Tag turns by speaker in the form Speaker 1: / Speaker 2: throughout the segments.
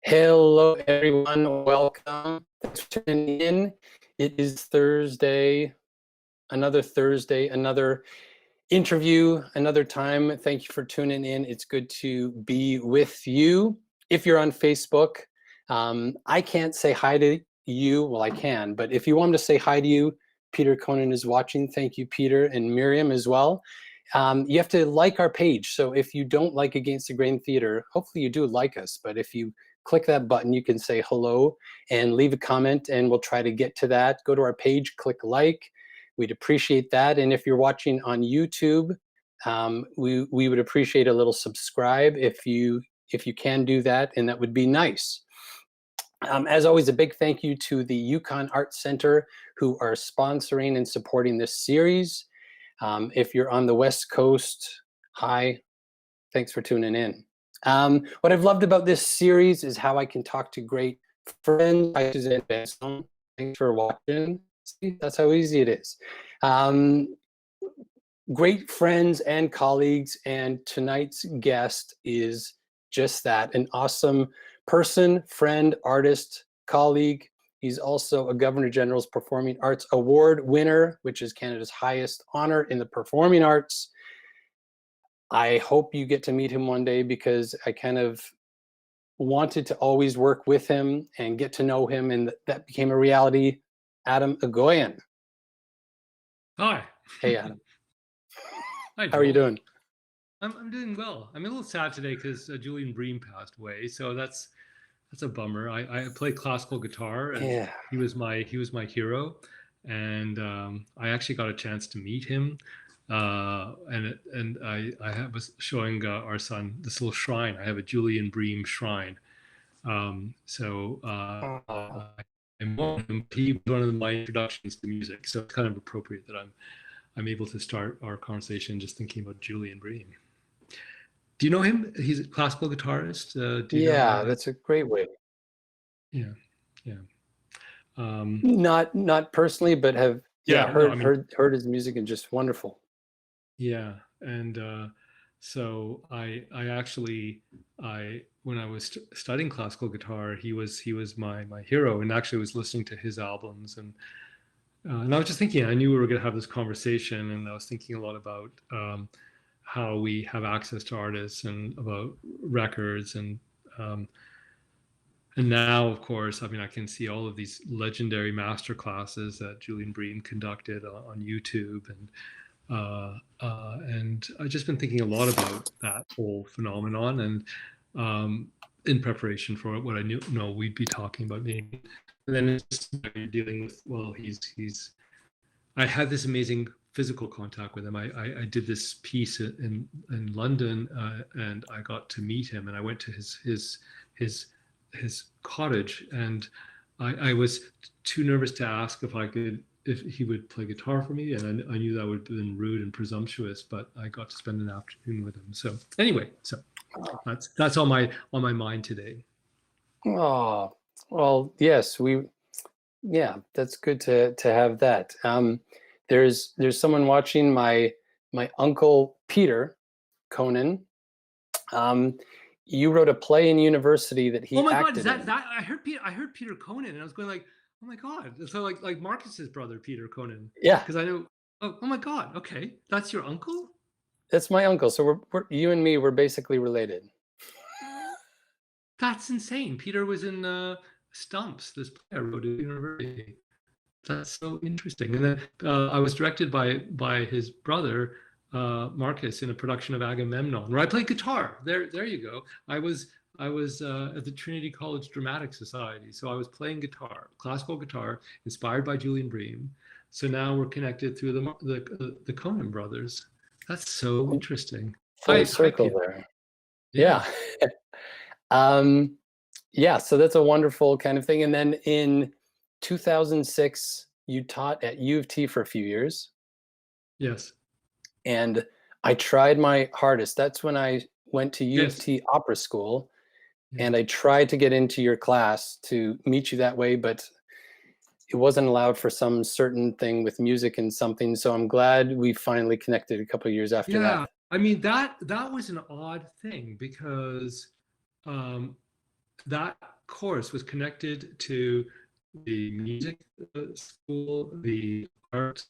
Speaker 1: Hello, everyone. Welcome. Thanks for tuning in. It is Thursday, another interview, another time. Thank you for tuning in. It's good to be with you. If you're on Facebook, I can't say hi to you. Well, I can, but if you want me to say hi to you, Peter Conan is watching. Thank you, Peter, and Miriam as well. You have to like our page. So if you don't like Against the Grain Theater, hopefully you do like us. But if you click that button, you can say hello and leave a comment, and we'll try to get to that. Go to our page, click like. We'd appreciate that. And if you're watching on YouTube, we would appreciate a little subscribe if you can do that, and that would be nice. As always, a big thank you to the Yukon Arts Center, who are sponsoring and supporting this series. If you're on the West Coast, hi, thanks for tuning in. What I've loved about this series is how I can talk to great friends. Hi, Suzanne Benson. Thanks for watching. See, that's how easy it is. Great friends and colleagues, and tonight's guest is just that, an awesome person, friend, artist, colleague. He's also a Governor General's Performing Arts Award winner, which is Canada's highest honor in the performing arts. I hope you get to meet him one day, because I kind of wanted to always work with him and get to know him, and that became a reality. Atom Egoyan.
Speaker 2: Hi.
Speaker 1: Hey, Adam.
Speaker 2: Hi,
Speaker 1: How are you doing?
Speaker 2: I'm doing well. I'm a little sad today because Julian Bream passed away, so that's a bummer. I play classical guitar, and
Speaker 1: Yeah.
Speaker 2: he was my hero, and I actually got a chance to meet him, and I was showing our son this little shrine. I have a Julian Bream shrine, so I'm he was one of my introductions to music, so it's kind of appropriate that I'm able to start our conversation just thinking about Julian Bream. Do you know him? He's a classical guitarist.
Speaker 1: Yeah, that's a great way.
Speaker 2: Yeah, yeah.
Speaker 1: Not personally, but have heard his music, and just wonderful.
Speaker 2: Yeah, and so I actually when I was studying classical guitar, he was my hero, and actually was listening to his albums, and I was just thinking, I knew we were going to have this conversation, and I was thinking a lot about how we have access to artists and about records, and now, of course, I mean, I can see all of these legendary master classes that Julian Bream conducted on YouTube, and I've just been thinking a lot about that whole phenomenon, and in preparation for what I know we'd be talking about, maybe. And then it's just, you're dealing with, well, I had this amazing physical contact with him. I did this piece in London, and I got to meet him, and I went to his cottage, and I was too nervous to ask if he would play guitar for me, and I knew that would have been rude and presumptuous, but I got to spend an afternoon with him. So anyway, so that's on my mind today.
Speaker 1: Oh, well, yes, that's good to have that. There's someone watching, my uncle Peter Conan. You wrote a play in university that he
Speaker 2: acted in. Oh my
Speaker 1: God,
Speaker 2: is that I heard Peter Conan, and I was going like, oh my God. So like Marcus's brother, Peter Conan.
Speaker 1: Yeah.
Speaker 2: Because I know, oh my God, okay. That's your uncle?
Speaker 1: That's my uncle. So we're you and me, we're basically related.
Speaker 2: That's insane. Peter was in Stumps, this play I wrote at university. That's so interesting. And then I was directed by his brother, Marcus, in a production of Agamemnon, where I played guitar. There you go. I was at the Trinity College Dramatic Society, so I was playing guitar, classical guitar, inspired by Julian Bream. So now we're connected through the Conan brothers. That's so interesting.
Speaker 1: Full circle there. Yeah. Yeah. So that's a wonderful kind of thing. And then in 2006, you taught at U of T for a few years.
Speaker 2: Yes.
Speaker 1: And I tried my hardest. That's when I went to U of T Opera School, and I tried to get into your class to meet you that way, but it wasn't allowed for some certain thing with music and something. So I'm glad we finally connected a couple of years after that.
Speaker 2: Yeah, I mean, that was an odd thing, because that course was connected to the music school, the art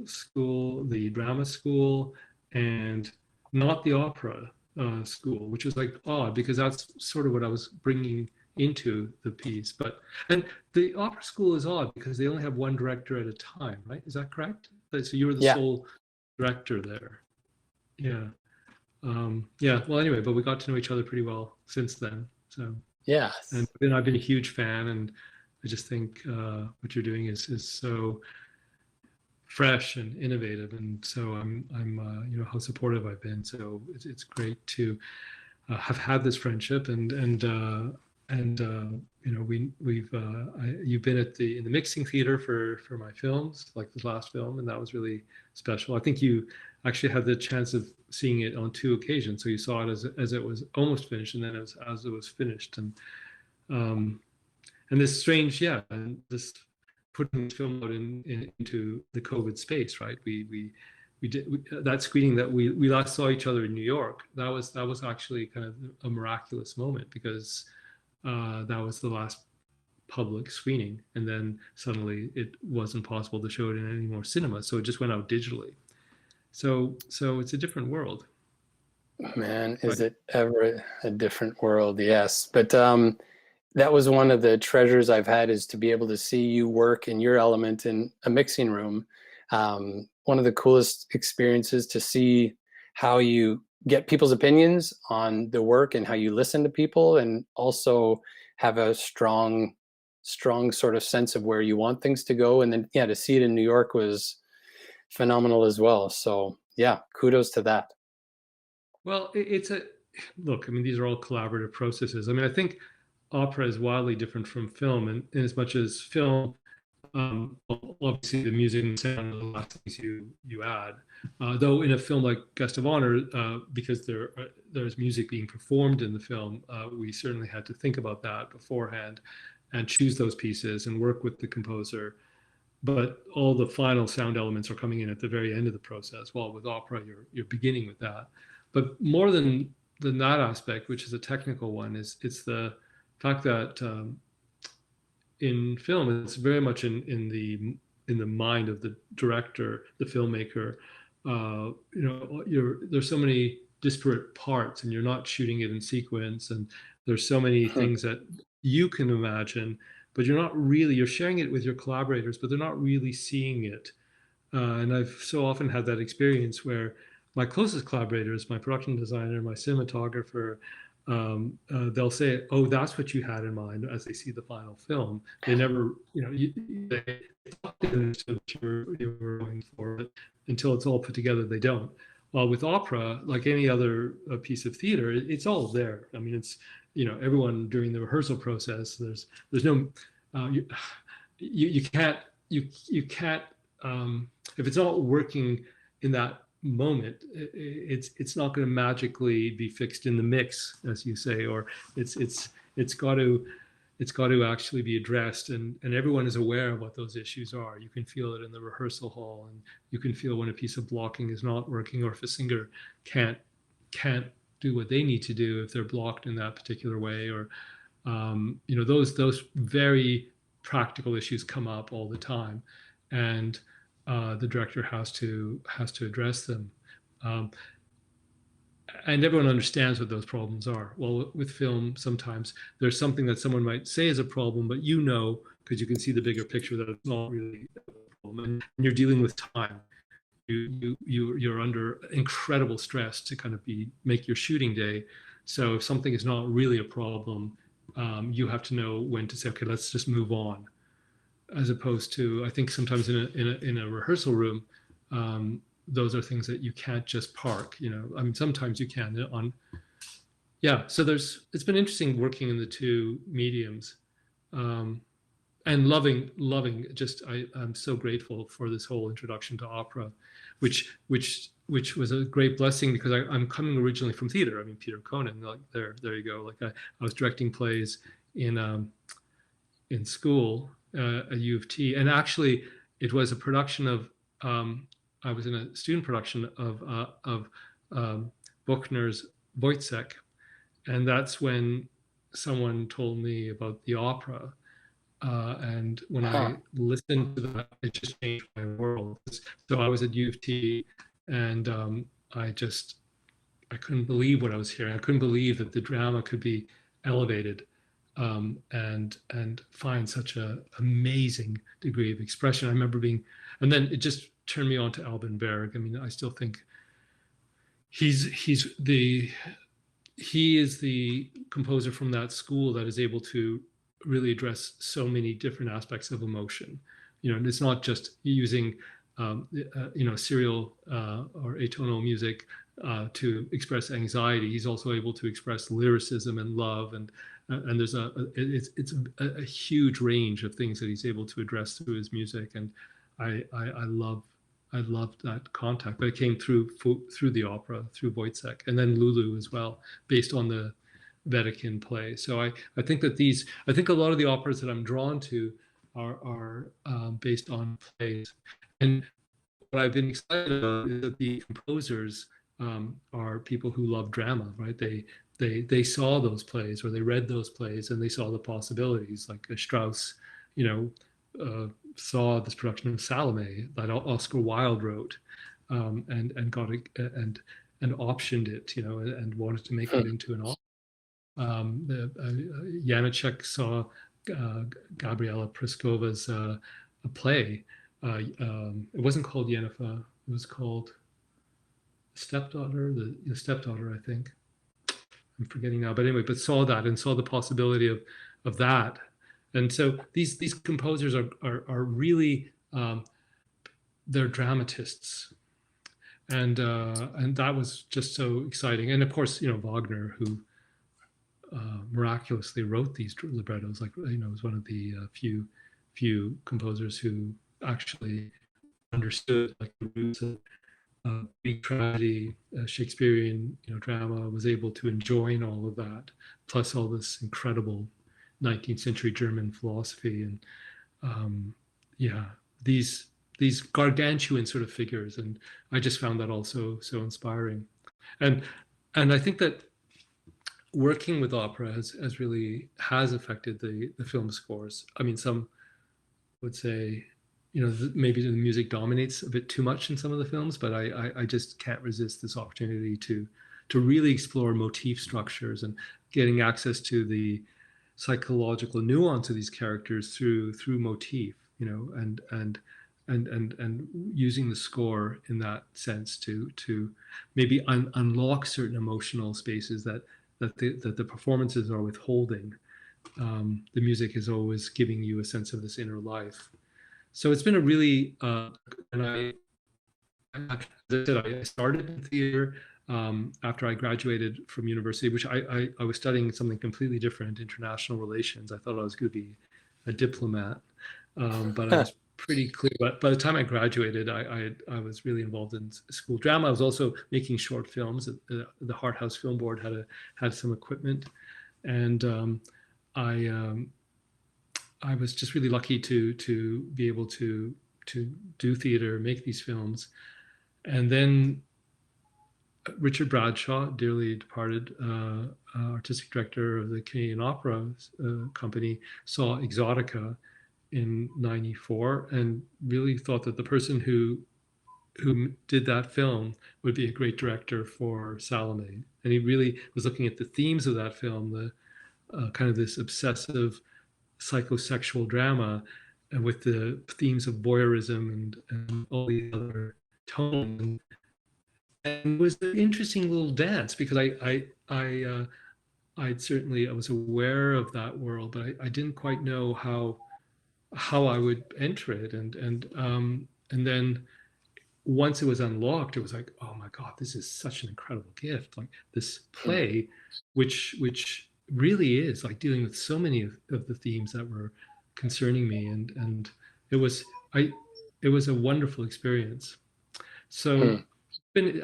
Speaker 2: school, the drama school, and not the opera school, which was like odd because that's sort of what I was bringing into the piece. But and the opera school is odd because they only have one director at a time, right? Is that correct? So you were the
Speaker 1: Yeah.
Speaker 2: sole director there. Yeah. Yeah. Well, anyway, but we got to know each other pretty well since then. So,
Speaker 1: Yeah.
Speaker 2: and then I've been a huge fan, and I just think what you're doing is so fresh and innovative, and so I'm you know how supportive I've been. So it's great to have had this friendship, and you know you've been at in the mixing theater for my films, like this last film, and that was really special. I think you actually had the chance of seeing it on 2 occasions, so you saw it as it was almost finished, and then as it was finished, um, and this strange, yeah, and this putting this film out into the COVID space, right? We did that screening that we last saw each other in New York. That was actually kind of a miraculous moment because that was the last public screening, and then suddenly it wasn't possible to show it in any more cinemas, so it just went out digitally. So it's a different world.
Speaker 1: Man,
Speaker 2: Right?
Speaker 1: is it ever a different world? Yes. But that was one of the treasures I've had, is to be able to see you work in your element in a mixing room. One of the coolest experiences to see how you get people's opinions on the work and how you listen to people, and also have a strong sort of sense of where you want things to go. And then, yeah, to see it in New York was phenomenal as well. So yeah, kudos to that.
Speaker 2: Well, it's a look. I mean, these are all collaborative processes. I mean, I think opera is wildly different from film, and in as much as film, obviously the music and sound are the last things you add. Though in a film like Guest of Honor, because there's music being performed in the film, we certainly had to think about that beforehand and choose those pieces and work with the composer. But all the final sound elements are coming in at the very end of the process. While with opera, you're beginning with that. But more than that aspect, which is a technical one, is it's the fact that in film it's very much in the mind of the director, the filmmaker. You know, there's so many disparate parts, and you're not shooting it in sequence, and there's so many things that you can imagine, but you're sharing it with your collaborators, but they're not really seeing it. And I've so often had that experience where my closest collaborators, my production designer, my cinematographer, they'll say, "Oh, that's what you had in mind," as they see the final film. They never, you know, they thought they understood what you were going for, but until it's all put together, they don't. Well, with opera, like any other piece of theater, it's all there. I mean, it's, you know, everyone during the rehearsal process. There's no you can't you can't if it's not working in that moment, it's not going to magically be fixed in the mix, as you say, or it's got to it's got to actually be addressed, and everyone is aware of what those issues are. You can feel it in the rehearsal hall, and you can feel when a piece of blocking is not working, or if a singer can't do what they need to do if they're blocked in that particular way, or you know, those very practical issues come up all the time, and the director has to address them. Um, and everyone understands what those problems are. Well, with film, sometimes there's something that someone might say is a problem, but you know, because you can see the bigger picture, that it's not really a problem, and you're dealing with time. You're under incredible stress to kind of make your shooting day. So if something is not really a problem, you have to know when to say, okay, let's just move on. As opposed to, I think sometimes in a rehearsal room, those are things that you can't just park. You know, I mean, sometimes you can on. Yeah, so it's been interesting working in the two mediums, um, and loving. Just I'm so grateful for this whole introduction to opera, which was a great blessing because I'm coming originally from theater. I mean, Peter Conan, like there you go. Like I was directing plays in school at U of T, and actually it was a production of I was in a student production of Buchner's Wojciech, and that's when someone told me about the opera. And when
Speaker 1: Huh.
Speaker 2: I listened to that, it just changed my world. So I was at U of T, and I just I couldn't believe what I was hearing. I couldn't believe that the drama could be elevated, and find such a amazing degree of expression. I remember being, and then it just turned me on to Alban Berg. I mean, I still think he's the he is the composer from that school that is able to really address so many different aspects of emotion. You know, and it's not just using serial or atonal music to express anxiety. He's also able to express lyricism and love, and there's it's a huge range of things that he's able to address through his music. And I loved that contact, but it came through the opera, through Wojciech, and then Lulu as well, based on the Wedekind play. So I think that I think a lot of the operas that I'm drawn to are based on plays. And what I've been excited about is that the composers are people who love drama, right? They saw those plays, or they read those plays, and they saw the possibilities. Like Strauss, you know, saw this production of Salome that Oscar Wilde wrote, and got it and optioned it, you know, and wanted to make it into an opera. Janacek saw Gabriela Priskova's a play. It wasn't called Yennefer. It was called Stepdaughter. The Stepdaughter, I think. I'm forgetting now, but anyway, but saw that and saw the possibility of that. And so these composers are really they're dramatists, and that was just so exciting. And of course, you know, Wagner, who miraculously wrote these librettos, like, you know, was one of the few composers who actually understood like the roots of Greek tragedy, Shakespearean, you know, drama, was able to enjoin all of that, plus all this incredible 19th century German philosophy. And yeah, these gargantuan sort of figures, and I just found that also so inspiring. And I think that working with opera has really affected the film scores. I mean, some would say, you know, maybe the music dominates a bit too much in some of the films, but I just can't resist this opportunity to really explore motif structures and getting access to the psychological nuance of these characters through motif, you know, and using the score in that sense to maybe unlock certain emotional spaces that the performances are withholding. The music is always giving you a sense of this inner life. So it's been a really, and as I said, I started in theater after I graduated from university, which I was studying something completely different, international relations. I thought I was going to be a diplomat, but I was pretty clear. But by the time I graduated, I was really involved in school drama. I was also making short films. The Hart House Film Board had some equipment, and I was just really lucky to be able to do theater, make these films. And then Richard Bradshaw, dearly departed artistic director of the Canadian Opera Company, saw Exotica in '94 and really thought that the person who did that film would be a great director for Salome. And he really was looking at the themes of that film, the kind of this obsessive psychosexual drama, and with the themes of voyeurism and all these other tones. And it was an interesting little dance because I certainly I was aware of that world, but I didn't quite know how I would enter it. And then once it was unlocked, it was like, oh my God, this is such an incredible gift. Like this play, which really is like dealing with so many of the themes that were concerning me, and it was a wonderful experience. So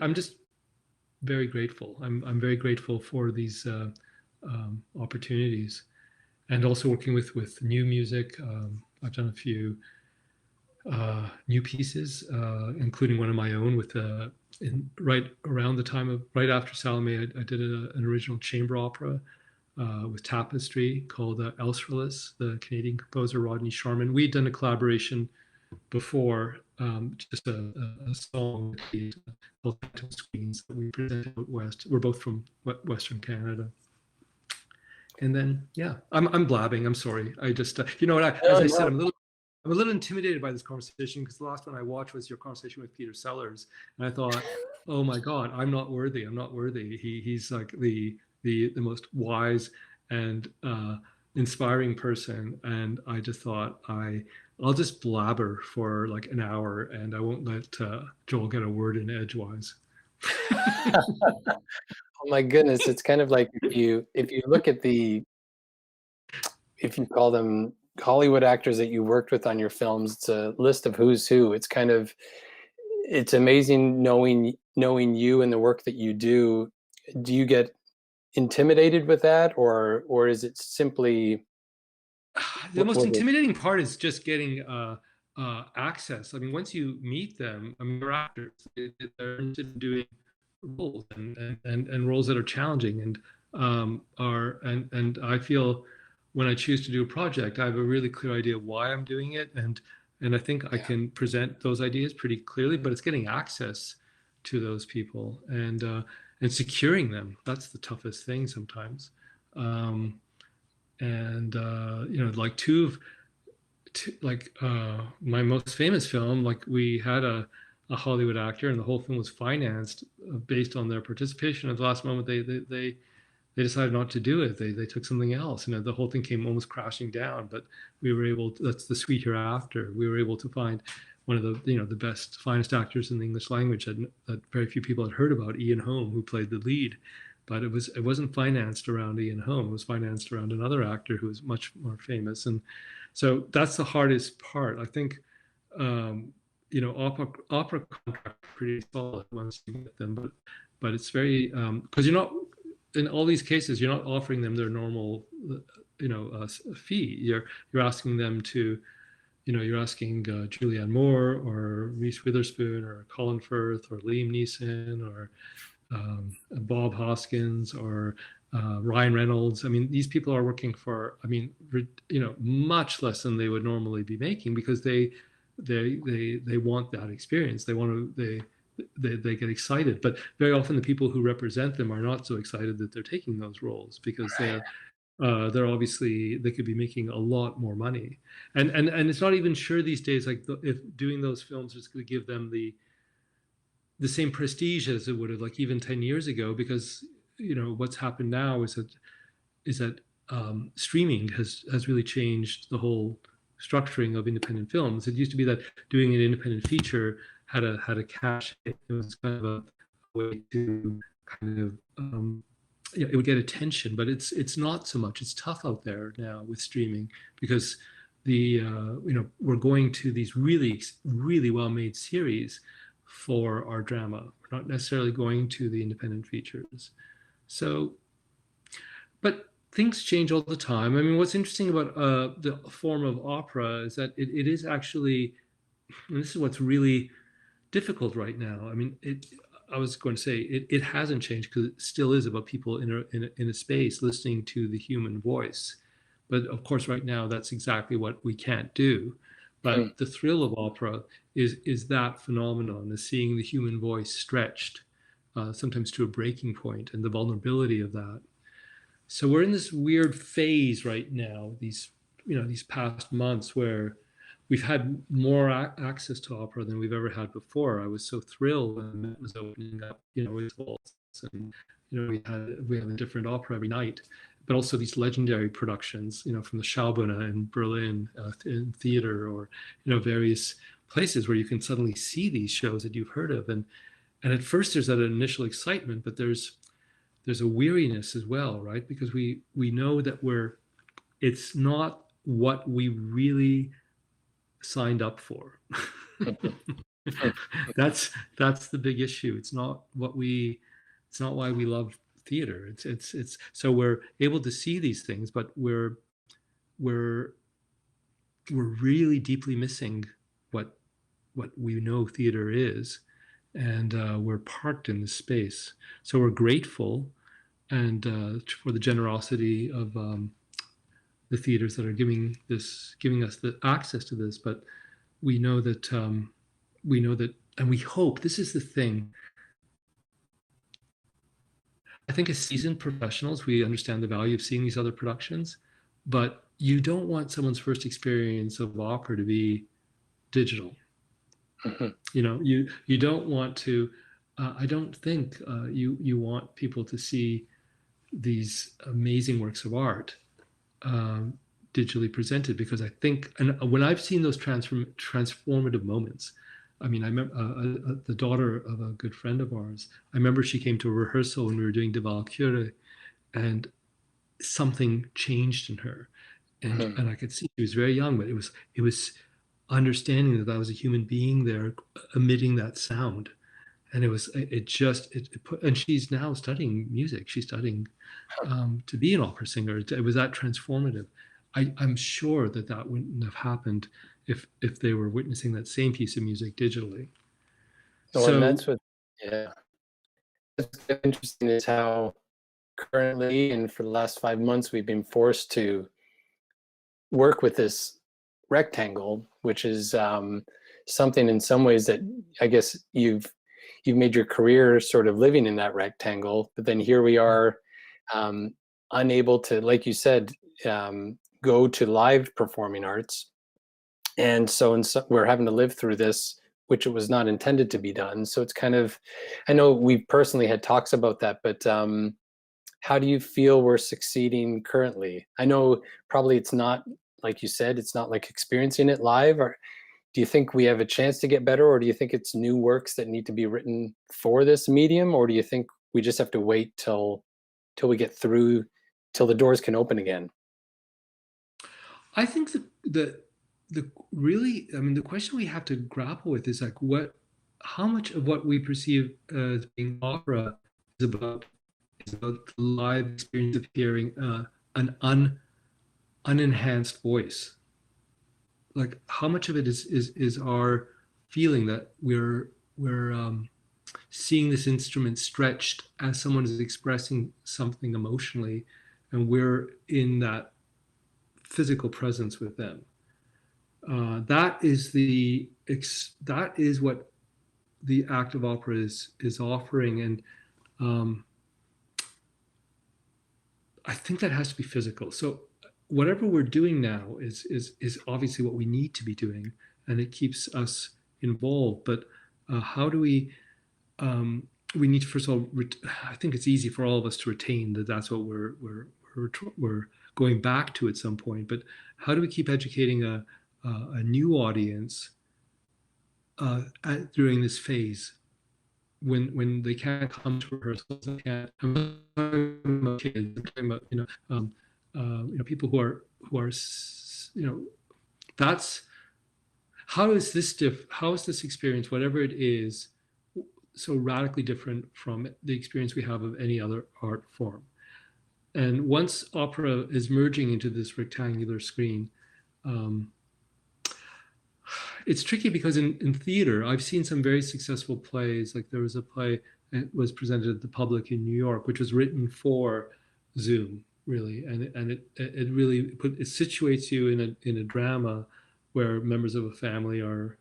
Speaker 2: I'm just very grateful. I'm very grateful for these opportunities, and also working with new music. I've done a few new pieces, including one of my own with right around the time of right after Salome. I did an original chamber opera with Tapestry called Elstralis, the Canadian composer Rodney Sharman. We'd done a collaboration before, just a song called Phantom Screens that we presented out west. We're both from Western Canada. And then, yeah, I'm blabbing. I'm sorry. I just, you know what? As I said, I'm a little intimidated by this conversation because the last one I watched was your conversation with Peter Sellers, and I thought, oh my God, I'm not worthy. I'm not worthy. He's like the most wise and inspiring person, and I just thought I'll just blabber for like an hour, and I won't let Joel get a word in edgewise.
Speaker 1: Oh my goodness, it's kind of like if you look at if you call them Hollywood actors that you worked with on your films, it's a list of who's who. It's amazing knowing you and the work that you do. Do you get intimidated with that, or is it simply
Speaker 2: The most intimidating part is just getting access. I mean, once you meet them, I mean, they're actors. They're interested in doing roles and roles that are challenging and I feel when I choose to do a project, I have a really clear idea why I'm doing it, and I think I can present those ideas pretty clearly. But it's getting access to those people and securing them. That's the toughest thing sometimes. You know, like my most famous film, like we had a Hollywood actor, and the whole film was financed based on their participation. At the last moment, they decided not to do it. They took something else, and the whole thing came almost crashing down. But we were able to, that's The Sweet Hereafter. We were able to find one of the best, finest actors in the English language that very few people had heard about, Ian Holm, who played the lead. But it wasn't financed around Ian Holm. It was financed around another actor who was much more famous. And so that's the hardest part. I think opera contracts are pretty solid once you get them, but it's very because you're not, in all these cases, you're not offering them their normal fee. You're asking them to, you're asking Julianne Moore or Reese Witherspoon or Colin Firth or Liam Neeson or Bob Hoskins or Ryan Reynolds. I mean, these people are working for, much less than they would normally be making because they want that experience. They get excited, but very often the people who represent them are not so excited that they're taking those roles because they're obviously, they could be making a lot more money, and it's not even sure these days like if doing those films is going to give them the same prestige as it would have like even 10 years ago, because what's happened now is that streaming has really changed the whole structuring of independent films. It used to be that doing an independent feature had a cash hit. It was kind of a way to kind of it would get attention, but it's not so much. It's tough out there now with streaming because we're going to these really really well made series for our drama. We're not necessarily going to the independent features. So, but things change all the time. I mean, what's interesting about the form of opera is that it is actually, and this is what's really difficult right now. I mean, I was going to say it hasn't changed because it still is about people in a space listening to the human voice. But of course, right now, that's exactly what we can't do. But the thrill of opera is that phenomenon, is seeing the human voice stretched, sometimes to a breaking point, and the vulnerability of that. So we're in this weird phase right now, these past months, where we've had more access to opera than we've ever had before. I was so thrilled when it was opening up, with Waltz, and we have a different opera every night, but also these legendary productions, from the Schaubühne in Berlin, in theater, or various places where you can suddenly see these shows that you've heard of, and at first there's that initial excitement, but there's a weariness as well, right? Because we know that it's not what we really signed up for. That's the big issue. It's not why we love theater. It's so we're able to see these things, but we're really deeply missing what we know theater is, and we're parked in this space. So we're grateful, and for the generosity of the theaters that are giving us the access to this. But we know that and we hope, this is the thing. I think as seasoned professionals, we understand the value of seeing these other productions, but you don't want someone's first experience of opera to be digital.
Speaker 1: Mhm.
Speaker 2: You don't want to. I don't think you want people to see these amazing works of art um, digitally presented, because I think, and when I've seen those transformative moments, I mean, I remember the daughter of a good friend of ours. I remember she came to a rehearsal when we were doing De Valkyrie, and something changed in her,
Speaker 1: Mhm.
Speaker 2: and I could see she was very young, but it was understanding that I was a human being there emitting that sound, and it put, and she's now studying music. She's studying to be an opera singer. It was that transformative. I'm sure that that wouldn't have happened if they were witnessing that same piece of music digitally.
Speaker 1: No, and
Speaker 2: So
Speaker 1: yeah, that's interesting is how currently and for the last 5 months we've been forced to work with this rectangle, which is something in some ways that I guess you've made your career sort of living in that rectangle, but then here we are, um, unable to, like you said, go to live performing arts, and so we're having to live through this, which it was not intended to be done. So it's kind of, I know we personally had talks about that, but how do you feel we're succeeding currently? I know probably it's not, like you said, it's not like experiencing it live. Or do you think we have a chance to get better, or do you think it's new works that need to be written for this medium, or do you think we just have to wait till we get through, till the doors can open again?
Speaker 2: I think the really, I mean, the question we have to grapple with is like, how much of what we perceive as being opera is about the live experience of hearing an unenhanced voice. Like, how much of it is our feeling that we're seeing this instrument stretched as someone is expressing something emotionally, and we're in that physical presence with them. That is what the act of opera is offering, and um, I think that has to be physical. So whatever we're doing now is obviously what we need to be doing, and it keeps us involved. But how do we need to, first of all, I think it's easy for all of us to retain that that's what we're going back to at some point. But how do we keep educating a new audience during this phase when they can't come to rehearsals? They can't. I'm talking about kids. I'm talking about people who are that's how is this experience, whatever it is, so radically different from the experience we have of any other art form? And once opera is merging into this rectangular screen, um, it's tricky because in theater, I've seen some very successful plays. Like there was a play that was presented at the Public in New York, which was written for Zoom, really, and it really it situates you in a drama where members of a family are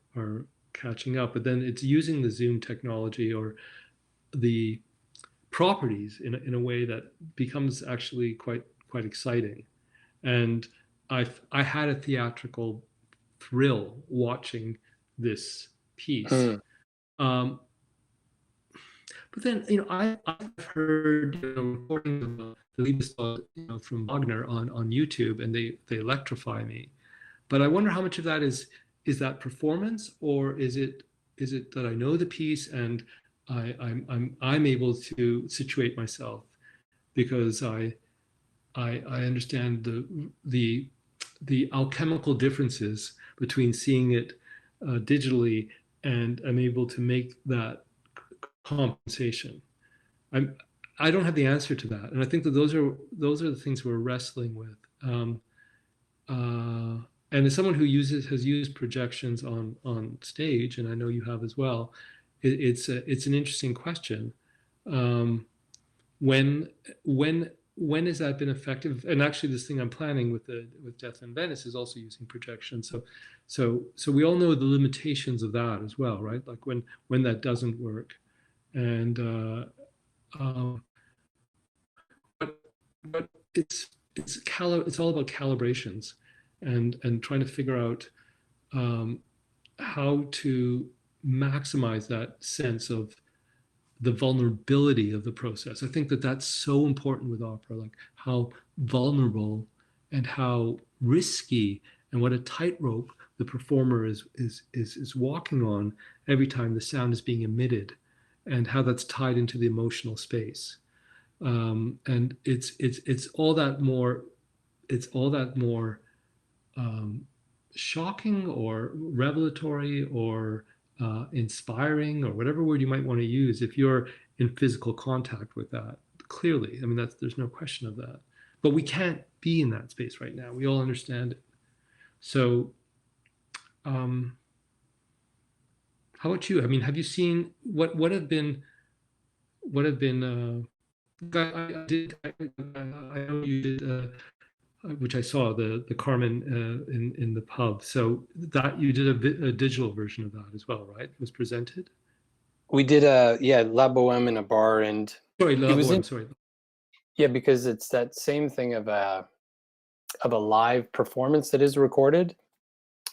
Speaker 2: catching up, but then it's using the Zoom technology or the properties in a way that becomes actually quite exciting. And I had a theatrical thrill watching this piece.
Speaker 1: Hmm.
Speaker 2: Um, but then, I've heard recordings of the Liebestod, from Wagner on YouTube, and they electrify me. But I wonder how much of that is that performance, or is it that I know the piece and I'm able to situate myself because I understand the alchemical differences between seeing it digitally, and I'm able to make that compensation. I'm I don't have the answer to that, and I think that those are the things we're wrestling with. And as someone who has used projections on stage, and I know you have as well, it's an interesting question. Um, when when has that been effective? And actually, this thing I'm planning with Death in Venice is also using projection. So we all know the limitations of that as well, right? Like when that doesn't work, and um, but but it's all about calibrations, and trying to figure out um, how to maximize that sense of the vulnerability of the process. I think that that's so important with opera, like how vulnerable and how risky and what a tightrope the performer is walking on every time the sound is being emitted, and how that's tied into the emotional space. And it's all that more um, shocking or revelatory or inspiring or whatever word you might want to use if you're in physical contact with that. Clearly, I mean, there's no question of that. But we can't be in that space right now. We all understand it. So, um, how about you? I mean, have you seen what have been I know you did which I saw the Carmen in the pub. So that you did a digital version of that as well, right? It was presented.
Speaker 1: We did a La Boheme in a bar, and
Speaker 2: Sorry,
Speaker 1: it
Speaker 2: La
Speaker 1: was
Speaker 2: Boheme. Sorry.
Speaker 1: yeah, because it's that same thing of a live performance that is recorded.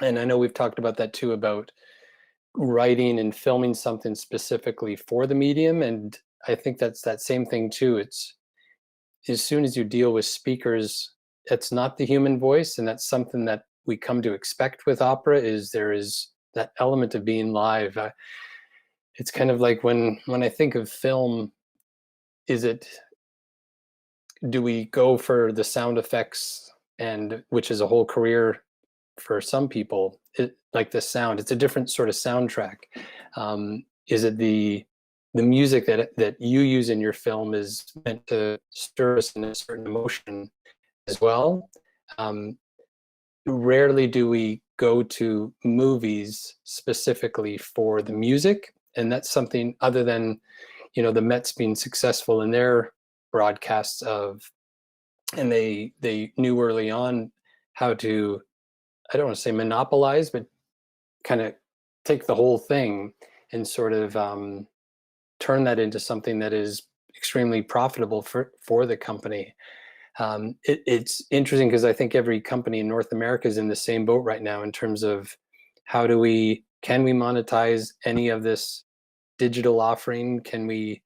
Speaker 1: And I know we've talked about that too, about writing and filming something specifically for the medium. And I think that's that same thing too. It's as soon as you deal with speakers, it's not the human voice, and that's something that we come to expect with opera. Is there is that element of being live. It's kind of like when I think of film, is it, do we go for the sound effects, and which is a whole career for some people, like the sound, it's a different sort of soundtrack. Is it the music that you use in your film is meant to stir us in a certain emotion as well? um, Rarely do we go to movies specifically for the music, and that's something other than, the Mets being successful in their broadcasts of, and they knew early on how to, I don't want to say monopolize, but kind of take the whole thing and sort of turn that into something that is extremely profitable for the company. It's interesting because I think every company in North America is in the same boat right now in terms of can we monetize any of this digital offering? Can we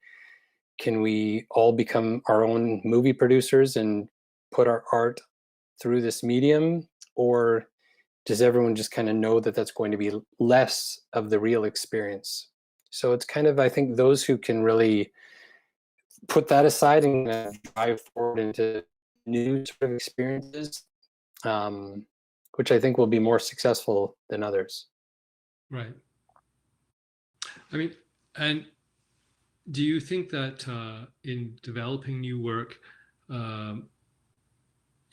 Speaker 1: all become our own movie producers and put our art through this medium? Or does everyone just kind of know that that's going to be less of the real experience? So it's kind of, I think, those who can really put that aside and drive forward into new sort of experiences, which I think will be more successful than others.
Speaker 2: Right. I mean, and do you think that in developing new work, um,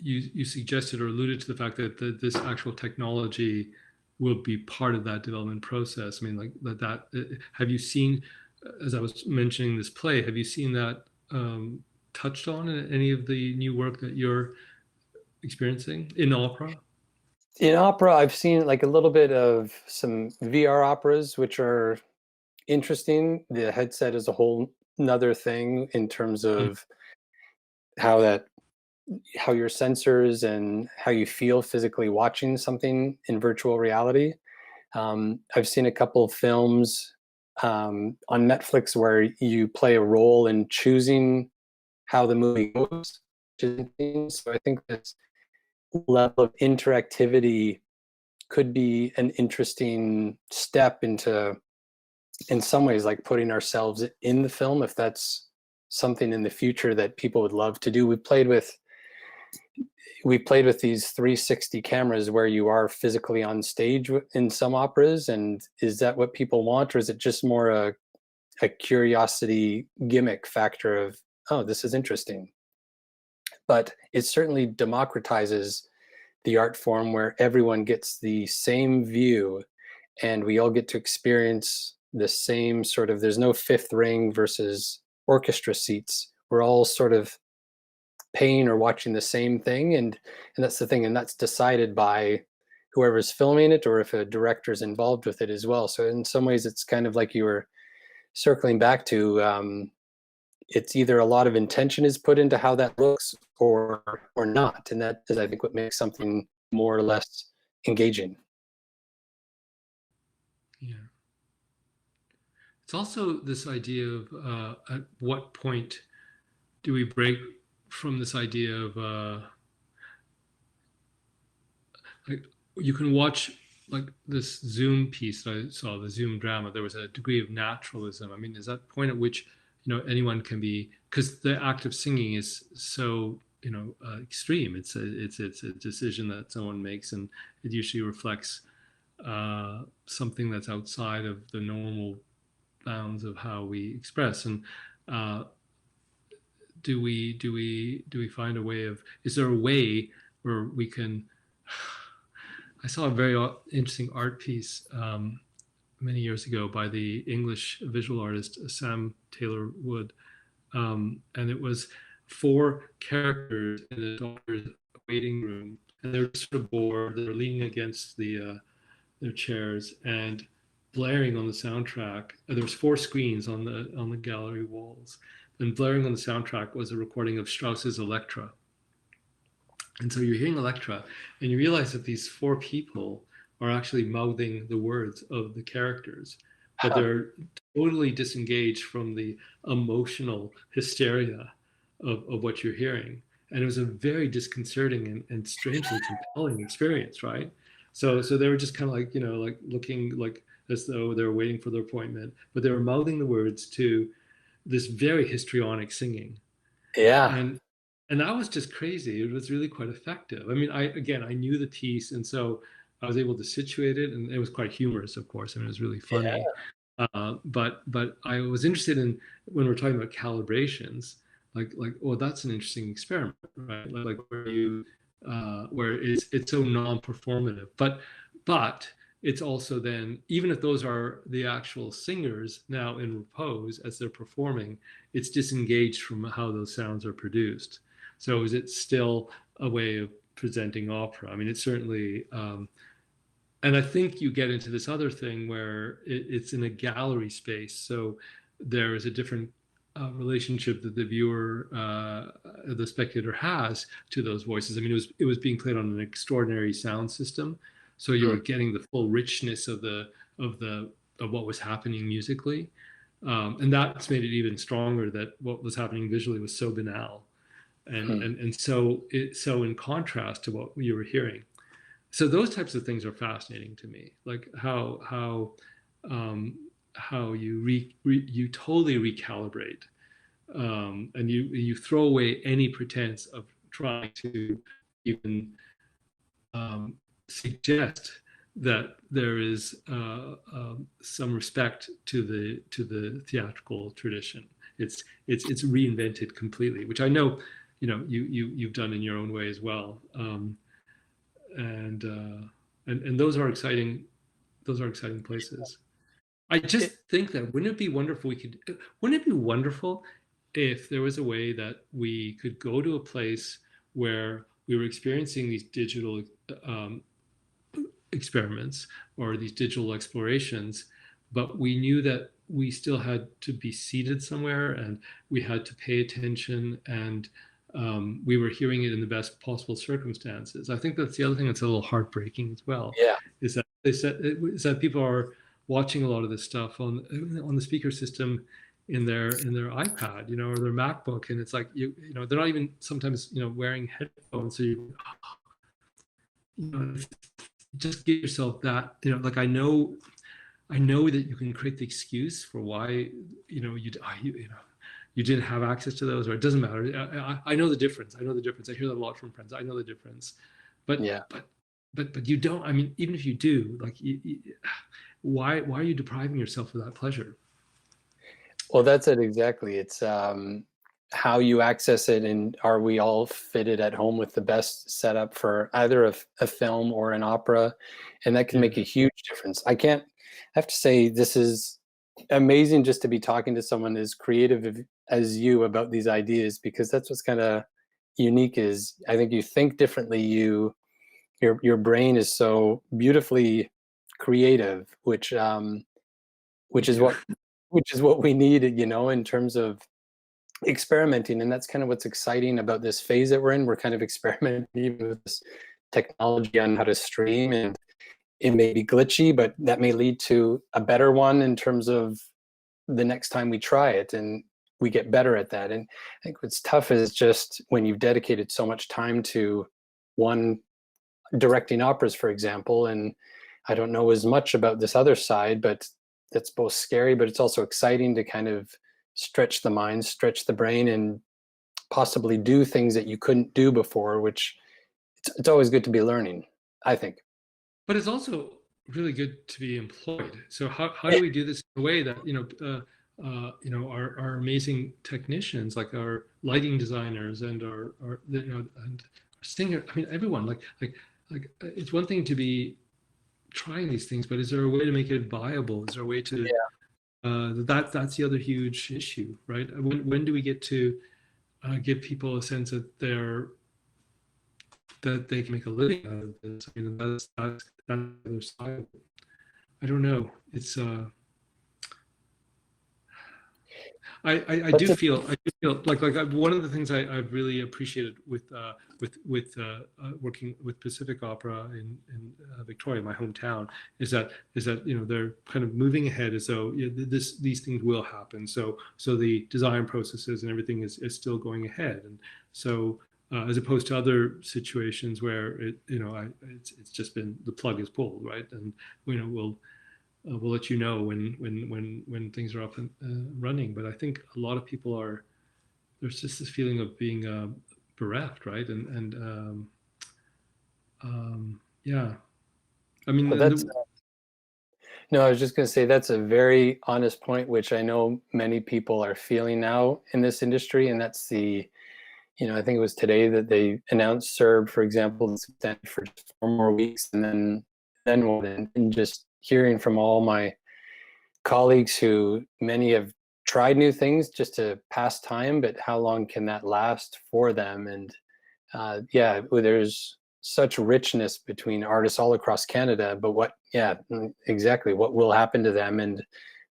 Speaker 2: you suggested or alluded to the fact that this actual technology will be part of that development process? I mean, like have you seen, as I was mentioning this play, have you seen that touched on in any of the new work that you're experiencing in opera?
Speaker 1: In opera, I've seen like a little bit of some VR operas, which are interesting. The headset is a whole another thing in terms
Speaker 2: Mm.
Speaker 1: of how that how your sensors and how you feel physically watching something in virtual reality. I've seen a couple of films on Netflix where you play a role in choosing how the movie goes. So I think this level of interactivity could be an interesting step into, in some ways, like putting ourselves in the film, if that's something in the future that people would love to do. We played with these 360 cameras where you are physically on stage in some operas, and is that what people want, or is it just more a curiosity gimmick factor of, oh, this is interesting? But it certainly democratizes the art form where everyone gets the same view and we all get to experience the same sort of, there's no fifth ring versus orchestra seats. we're all sort of paying or watching the same thing, and that's the thing, and that's decided by whoever's filming it, or if a director's involved with it as well. So in some ways, it's kind of like you were circling back to, it's either a lot of intention is put into how that looks, or not, and that is, I think, what makes something more or less engaging.
Speaker 2: Yeah. It's also this idea of at what point do we break from this idea of like you can watch like this Zoom piece that I saw, the Zoom drama. There was a degree of naturalism. I mean, is that point at which anyone can be, because the act of singing is so extreme. It's a decision that someone makes, and it usually reflects something that's outside of the normal bounds of how we express. And uh, do we find a way of, is there a way where we can, I saw a very interesting art piece many years ago by the English visual artist Sam Taylor Wood, and it was 4 characters in a doctor's waiting room, and they're sort of bored. They're leaning against their chairs and blaring on the soundtrack. There was 4 screens on the gallery walls, and blaring on the soundtrack was a recording of Strauss's Electra. And so you're hearing Electra, and you realize that these 4 people are actually mouthing the words of the characters, but they're totally disengaged from the emotional hysteria of what you're hearing. And it was a very disconcerting and strangely compelling experience, right? So they were just kind of like, like looking like as though they were waiting for their appointment, but they were mouthing the words to this very histrionic singing.
Speaker 1: Yeah.
Speaker 2: And that was just crazy. It was really quite effective. I mean, I knew the piece, and so I was able to situate it, and it was quite humorous, of course. I mean, it was really funny.
Speaker 1: Yeah.
Speaker 2: But I was interested in, when we're talking about calibrations, like oh, that's an interesting experiment, right? Like where it's so non-performative, but it's also then, even if those are the actual singers now in repose as they're performing, it's disengaged from how those sounds are produced. So is it still a way of presenting opera? I mean, it's certainly, and I think you get into this other thing where it's in a gallery space. So there is a different relationship that the viewer, the spectator has to those voices. I mean, it was being played on an extraordinary sound system, so you were getting the full richness of what was happening musically, and that's made it even stronger that what was happening visually was so banal, and so in contrast to what you were hearing. So those types of things are fascinating to me, like how you totally recalibrate, and you throw away any pretense of trying to even suggest that there is some respect to the theatrical tradition. It's reinvented completely, which I know you've done in your own way as well. And those are exciting places. I just think that wouldn't it be wonderful if there was a way that we could go to a place where we were experiencing these digital experiments or these digital explorations, but we knew that we still had to be seated somewhere, and we had to pay attention, and we were hearing it in the best possible circumstances. I think that's the other thing that's a little heartbreaking as well.
Speaker 1: Yeah.
Speaker 2: Is that people are watching a lot of this stuff on the speaker system in their iPad, or their MacBook, and it's like they're not even sometimes wearing headphones, so just give yourself that, like I know that you can create the excuse for why you didn't have access to those, or it doesn't matter. I know the difference. I hear that a lot from friends. I know the difference, but
Speaker 1: Yeah.
Speaker 2: but you don't. I mean, even if you do, like, why are you depriving yourself of that pleasure?
Speaker 1: Well, that's it exactly. It's how you access it, and are we all fitted at home with the best setup for either a film or an opera, and that can make a huge difference. I have to say, this is amazing just to be talking to someone as creative as you about these ideas, because that's what's kind of unique. Is I think you think differently. Your brain is so beautifully creative, which
Speaker 2: Thank
Speaker 1: is
Speaker 2: you.
Speaker 1: what we need, in terms of experimenting. And that's kind of what's exciting about this phase that we're in. We're kind of experimenting even with this technology on how to stream, and it may be glitchy, but that may lead to a better one in terms of the next time we try it, and we get better at that. And I think what's tough is just when you've dedicated so much time to one, directing operas, for example, and I don't know as much about this other side, but that's both scary, but it's also exciting to kind of stretch the mind, stretch the brain, and possibly do things that you couldn't do before, which it's always good to be learning, I think.
Speaker 2: But it's also really good to be employed. So how do we do this in a way that our amazing technicians, like our lighting designers and our and our singer, I mean everyone, like it's one thing to be trying these things, but is there a way to make it viable? Is there a way to
Speaker 1: Yeah.
Speaker 2: that's the other huge issue, right? When do we get to give people a sense that they can make a living out of this? I mean, that's the other side. I don't know. It's I do feel like one of the things I've really appreciated with working with Pacific Opera in Victoria, my hometown, is that they're kind of moving ahead as though these things will happen. So the design processes and everything is still going ahead, and so as opposed to other situations where it's just been the plug is pulled, right, and we'll let you know when things are up and running. But I think a lot of people there's just this feeling of being bereft, right? Yeah, I mean,
Speaker 1: Well, no, I was just going to say that's a very honest point, which I know many people are feeling now in this industry. And that's I think it was today that they announced CERB, for example, is extended for just 4 more weeks. And then what? And just hearing from all my colleagues who many have tried new things just to pass time, but how long can that last for them? And yeah, there's such richness between artists all across Canada, but exactly what will happen to them and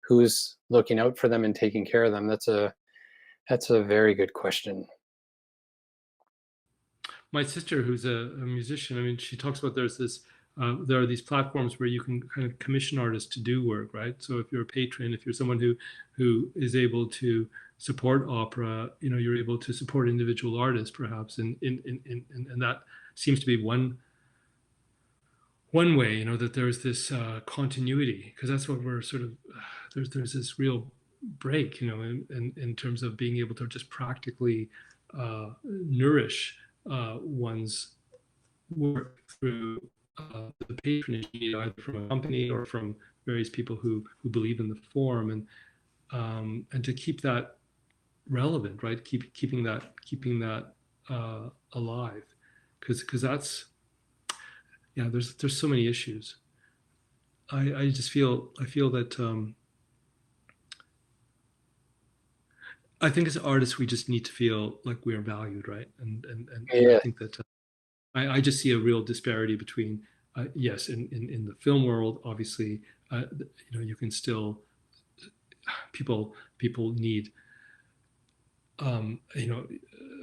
Speaker 1: who's looking out for them and taking care of them? That's a very good question.
Speaker 2: my sister, who's a musician, I mean, she talks about there are these platforms where you can kind of commission artists to do work, right? So if you're a patron, if you're someone who is able to support opera, you're able to support individual artists, perhaps, and that seems to be one way, that there's this continuity, because that's what we're sort of there's this real break, in terms of being able to just practically nourish one's work through the patronage, either from a company or from various people who believe in the form, and to keep that relevant, right? Keeping that alive, because that's there's so many issues. I just feel that I think as artists we just need to feel like we are valued, right? And I
Speaker 1: Yeah.
Speaker 2: think that I just see a real disparity between yes, in the film world, obviously, you can still people need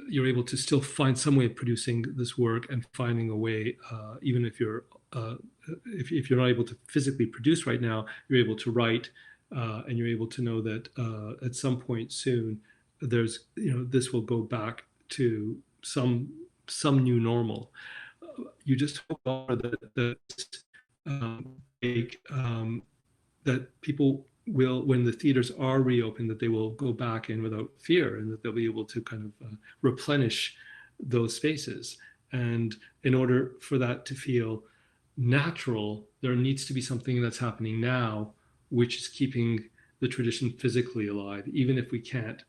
Speaker 2: you're able to still find some way of producing this work and finding a way, even if you're not able to physically produce right now, you're able to write, and you're able to know that at some point soon, this will go back to some new normal. You just hope that people will, when the theaters are reopened, that they will go back in without fear, and that they'll be able to kind of replenish those spaces. And in order for that to feel natural, there needs to be something that's happening now, which is keeping the tradition physically alive, even if we can't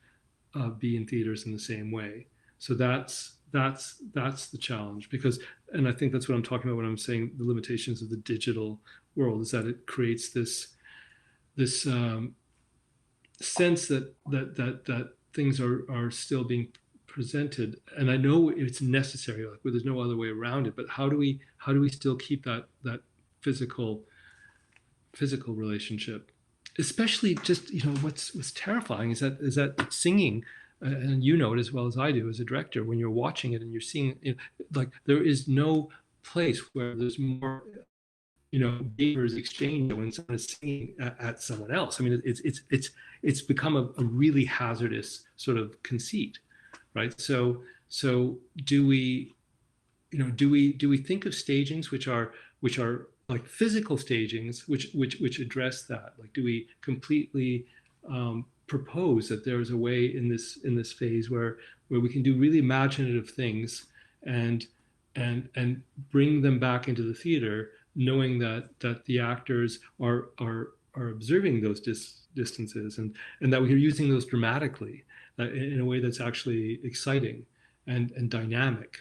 Speaker 2: be in theaters in the same way. So that's the challenge, because, and I think that's what I'm talking about when I'm saying the limitations of the digital world, is that it creates this sense that things are still being presented, and I know it's necessary, like where there's no other way around it. But how do we still keep that physical relationship? Especially, just what's terrifying is that singing, and you know it as well as I do as a director, when you're watching it and you're seeing it, like there is no place where there's more gamers exchange when someone is singing at someone else. I mean, it's become a really hazardous sort of conceit, right? So do we think of stagings which are like physical stagings which address that? Like, do we completely propose that there is a way in this phase where we can do really imaginative things and bring them back into the theater, knowing that the actors are observing those distances, and that we're using those dramatically in a way that's actually exciting and dynamic.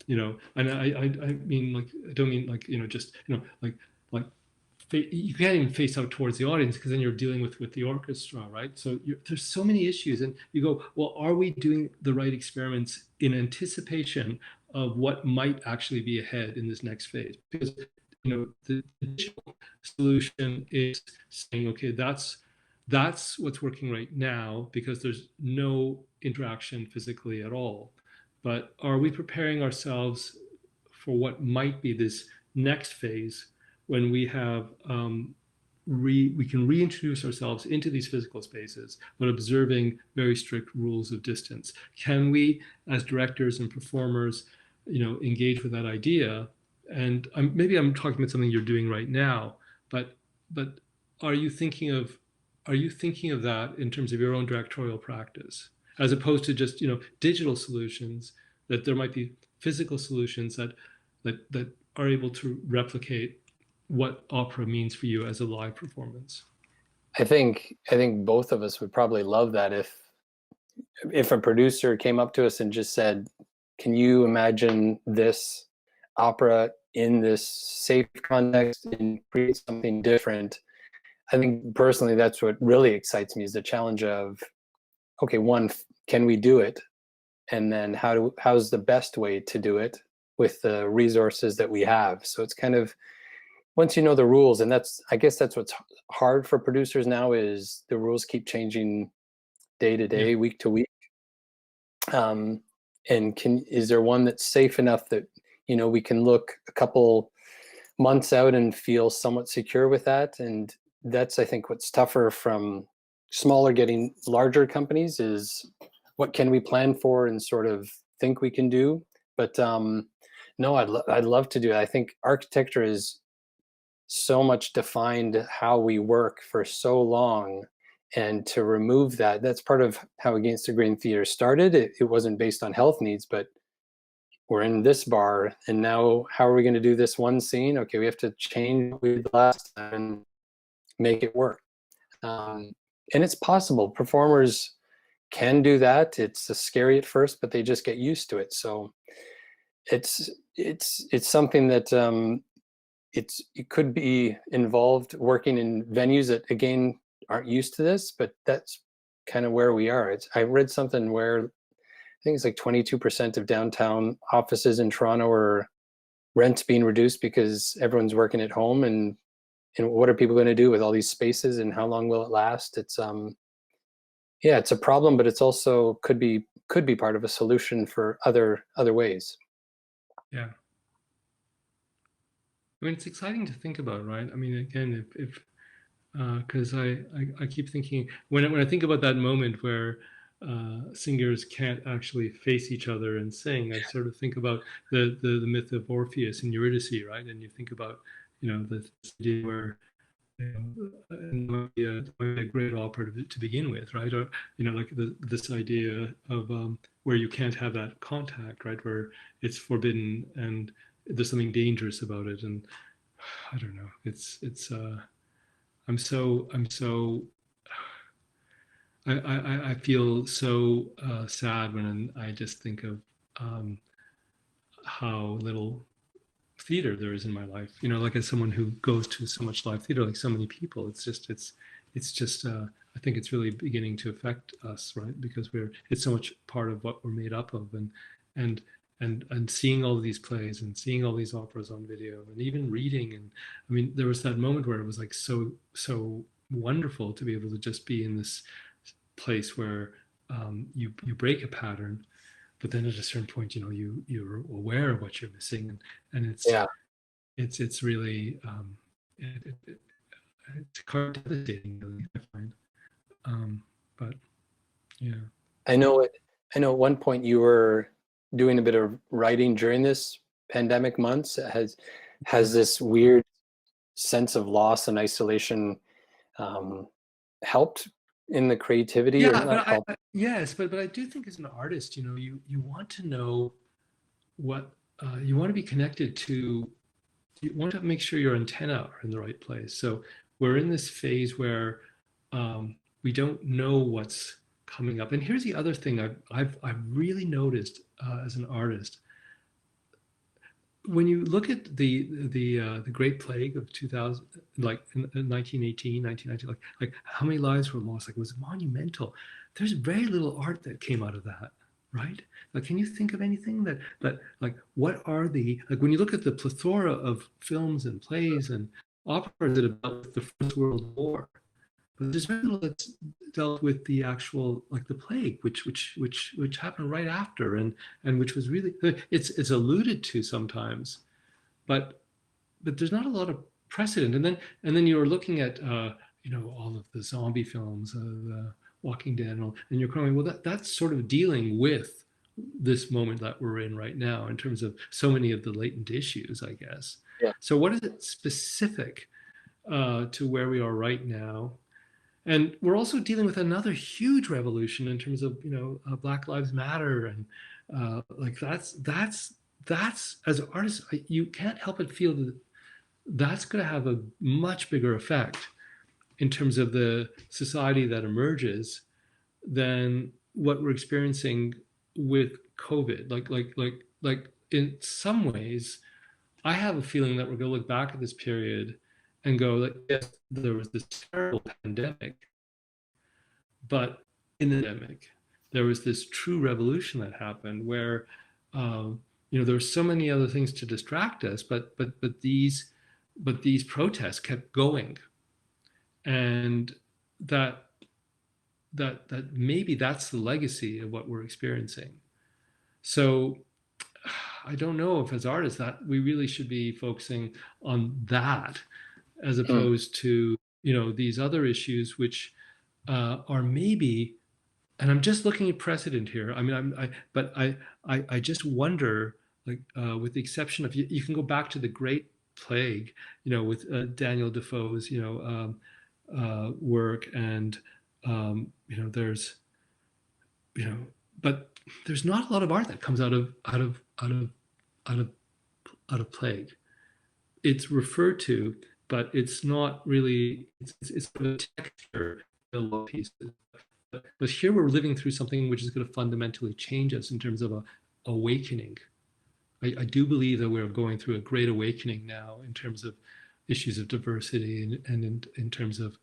Speaker 2: And I mean, like, I don't mean like, just, like you can't even face out towards the audience, because then you're dealing with the orchestra, right? So there's so many issues, and you go, well, are we doing the right experiments in anticipation of what might actually be ahead in this next phase? Because the digital solution is saying, okay, that's what's working right now, because there's no interaction physically at all. But are we preparing ourselves for what might be this next phase, when we have we can reintroduce ourselves into these physical spaces, but observing very strict rules of distance? Can we, as directors and performers, engage with that idea? And maybe I'm talking about something you're doing right now, but are you thinking of that in terms of your own directorial practice, as opposed to just digital solutions? That there might be physical solutions that are able to replicate what opera means for you as a live performance.
Speaker 1: I think both of us would probably love that if a producer came up to us and just said, can you imagine this opera in this safe context and create something different? I think personally that's what really excites me, is the challenge of, okay, one, can we do it? And then how's the best way to do it with the resources that we have? So it's kind of, once you know the rules, and I guess that's what's hard for producers now, is the rules keep changing day to day, week to week. And is there one that's safe enough that we can look a couple months out and feel somewhat secure with that? And that's, I think, what's tougher from smaller getting larger companies, is what can we plan for and sort of think we can do? But no, I'd love to do it. I think architecture is so much defined how we work for so long, and to remove that's part of how Against the Grain Theater started. It wasn't based on health needs, but we're in this bar, and now how are we going to do this one scene? Okay, we have to change what we did last time and make it work. And it's possible. Performers can do that. It's scary at first, but they just get used to it. So it's something that it could be involved working in venues that, again, aren't used to this, but that's kind of where we are. I read something where I think it's like 22% of downtown offices in Toronto are rents being reduced because everyone's working at home, and what are people going to do with all these spaces, and how long will it last? It's it's a problem, but it's also could be part of a solution for other ways.
Speaker 2: Yeah. I mean, it's exciting to think about, right? I mean, again, if because I keep thinking, when I think about that moment where singers can't actually face each other and sing, I sort of think about the myth of Orpheus and Eurydice, right? And you think about this idea where it might be a great opera to begin with, right? Or like this idea of where you can't have that contact, right? Where it's forbidden and there's something dangerous about it, and I don't know. It's I'm so I feel so sad when I just think of how little theater there is in my life. Like, as someone who goes to so much live theater, like so many people, it's it's just I think it's really beginning to affect us, right? Because it's so much part of what we're made up of, and and seeing all of these plays and seeing all these operas on video and even reading. And I mean, there was that moment where it was like so wonderful to be able to just be in this place where you break a pattern, but then at a certain point, you're aware of what you're missing, and
Speaker 1: Yeah.
Speaker 2: it's really it's quite devastating, really, I find. But yeah.
Speaker 1: I know at one point you were doing a bit of writing during this pandemic months. Has this weird sense of loss and isolation helped in the creativity, or
Speaker 2: Yeah,
Speaker 1: not helped?
Speaker 2: yes, but I do think as an artist, you want to know what you want to be connected to. You want to make sure your antenna are in the right place. So we're in this phase where we don't know what's coming up. And here's the other thing I've really noticed as an artist. When you look at the Great Plague of 2000, like in 1918, 1919, like how many lives were lost? Like, it was monumental. There's very little art that came out of that, right? Like, can you think of anything that like, what are like, when you look at the plethora of films and plays and operas that about the First World War, but there's very little that's dealt with the actual, like, the plague, which happened right after, and which was really, it's alluded to sometimes, but there's not a lot of precedent. And then you're looking at all of the zombie films, the Walking Dead, and you're going, well, that's sort of dealing with this moment that we're in right now in terms of so many of the latent issues, I guess.
Speaker 1: Yeah.
Speaker 2: So what is it specific to where we are right now? And we're also dealing with another huge revolution in terms of Black Lives Matter, and like that's as artists, you can't help but feel that that's going to have a much bigger effect in terms of the society that emerges than what we're experiencing with COVID. Like in some ways, I have a feeling that we're going to look back at this period and go, like, yes, there was this terrible pandemic, but in the pandemic, there was this true revolution that happened where, there were so many other things to distract us, but these protests kept going, and that maybe that's the legacy of what we're experiencing. So I don't know if, as artists, that we really should be focusing on that as opposed to these other issues, which are maybe, and I'm just looking at precedent here. I mean, I just wonder, like, with the exception of, you can go back to the Great Plague, with Daniel Defoe's, work, and there's, but there's not a lot of art that comes out of Plague. It's referred to, but it's not really. It's a texture, a lot of pieces. But here we're living through something which is going to fundamentally change us in terms of a awakening. I do believe that we're going through a great awakening now in terms of issues of diversity, and in terms of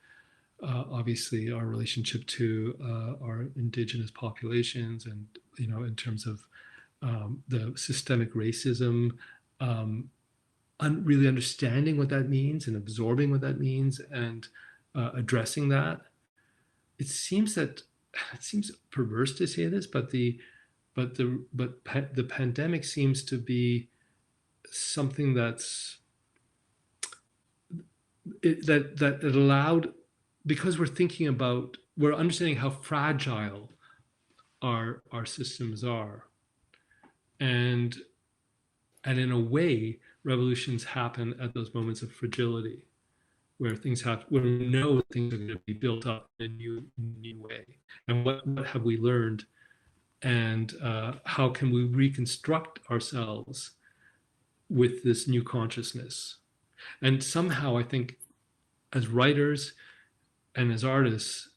Speaker 2: obviously our relationship to our indigenous populations, and in terms of the systemic racism, really understanding what that means and absorbing what that means, and addressing that. It seems perverse to say this, but the pandemic seems to be something that it allowed, because we're understanding how fragile our systems are, and in a way, revolutions happen at those moments of fragility, where we know things are going to be built up in a new way. And what have we learned, and how can we reconstruct ourselves with this new consciousness? And somehow, I think, as writers and as artists,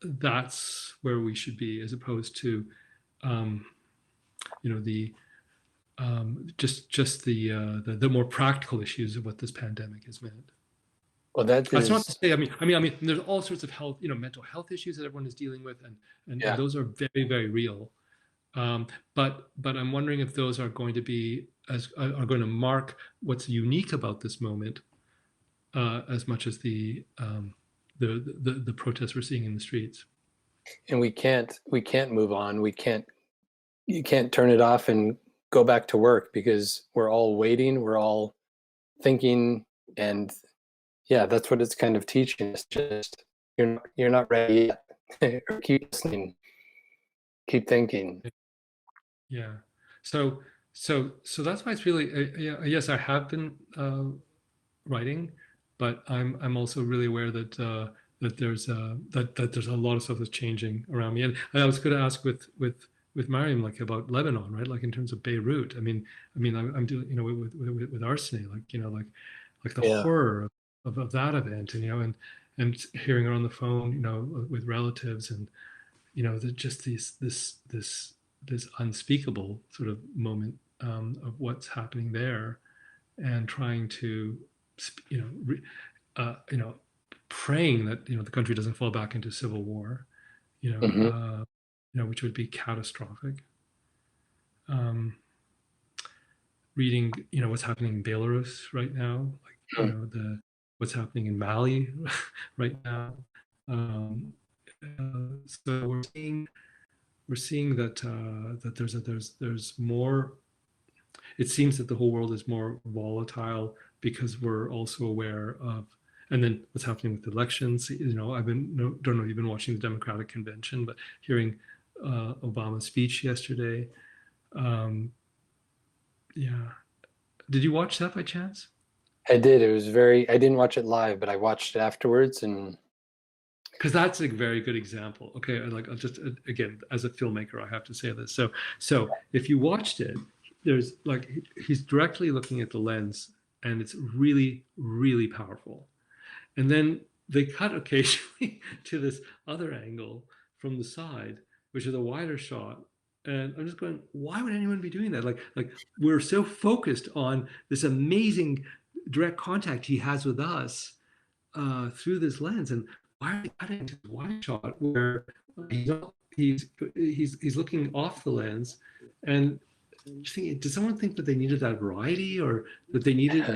Speaker 2: that's where we should be, as opposed to just the more practical issues of what this pandemic has meant.
Speaker 1: Well, that
Speaker 2: That's not to
Speaker 1: is,
Speaker 2: say. There's all sorts of health, mental health issues that everyone is dealing with, and
Speaker 1: yeah.
Speaker 2: those are very, very real. But I'm wondering if those are going to be are going to mark what's unique about this moment, as much as the protests we're seeing in the streets.
Speaker 1: And we can't move on. You can't turn it off and go back to work because we're all waiting, we're all thinking, and yeah, that's what it's kind of teaching us. Just you're not ready yet. Keep listening, keep thinking.
Speaker 2: Yeah. So so that's why it's really yeah, yes, I have been writing, but I'm also really aware that that there's a lot of stuff that's changing around me. And I was going to ask with Mariam, like, about Lebanon, right? Like in terms of Beirut. I'm doing, with Arsene, like, like the
Speaker 1: Yeah.
Speaker 2: horror of that event, and hearing her on the phone, with relatives, and just this unspeakable sort of moment, of what's happening there, and trying to, you know, re, you know, praying that the country doesn't fall back into civil war, you know,
Speaker 1: Hmm.
Speaker 2: uh, which would be catastrophic. Um, Reading, what's happening in Belarus right now, like, the what's happening in Mali right now. Um, so we're seeing that there's more. It seems that the whole world is more volatile because we're also aware of, and then what's happening with elections. I've been don't know, you've been watching the Democratic convention, but hearing Obama's speech yesterday. Um, yeah, did you watch that by chance?
Speaker 1: I did. It was very. I didn't watch it live, but I watched it afterwards, and
Speaker 2: Because that's a very good example. Okay, like, I'll just, again, as a filmmaker, I have to say this. So if you watched it, there's like, he's directly looking at the lens, and it's really, really powerful. And then they cut occasionally to this other angle from the side, which is a wider shot. And I'm just going, why would anyone be doing that? Like we're so focused on this amazing direct contact he has with us, through this lens, and why are they cutting to the wide shot where he's not, he's looking off the lens, and just thinking, does someone think that they needed that variety, or that they needed,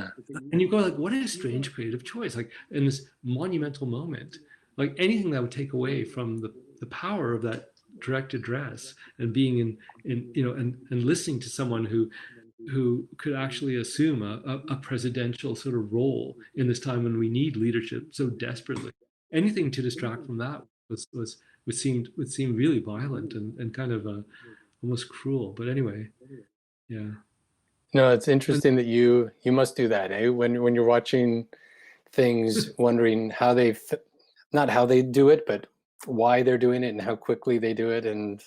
Speaker 2: and you go like, what a strange creative choice, like in this monumental moment, like anything that would take away from the power of that direct address, and being in and listening to someone who could actually assume a presidential sort of role in this time when we need leadership so desperately. Anything to distract from that would seem really violent, and kind of almost cruel. But anyway, yeah.
Speaker 1: no, it's
Speaker 2: And
Speaker 1: interesting that you must do that, eh? When you're watching things, wondering not how they do it, but why they're doing it and how quickly they do it, and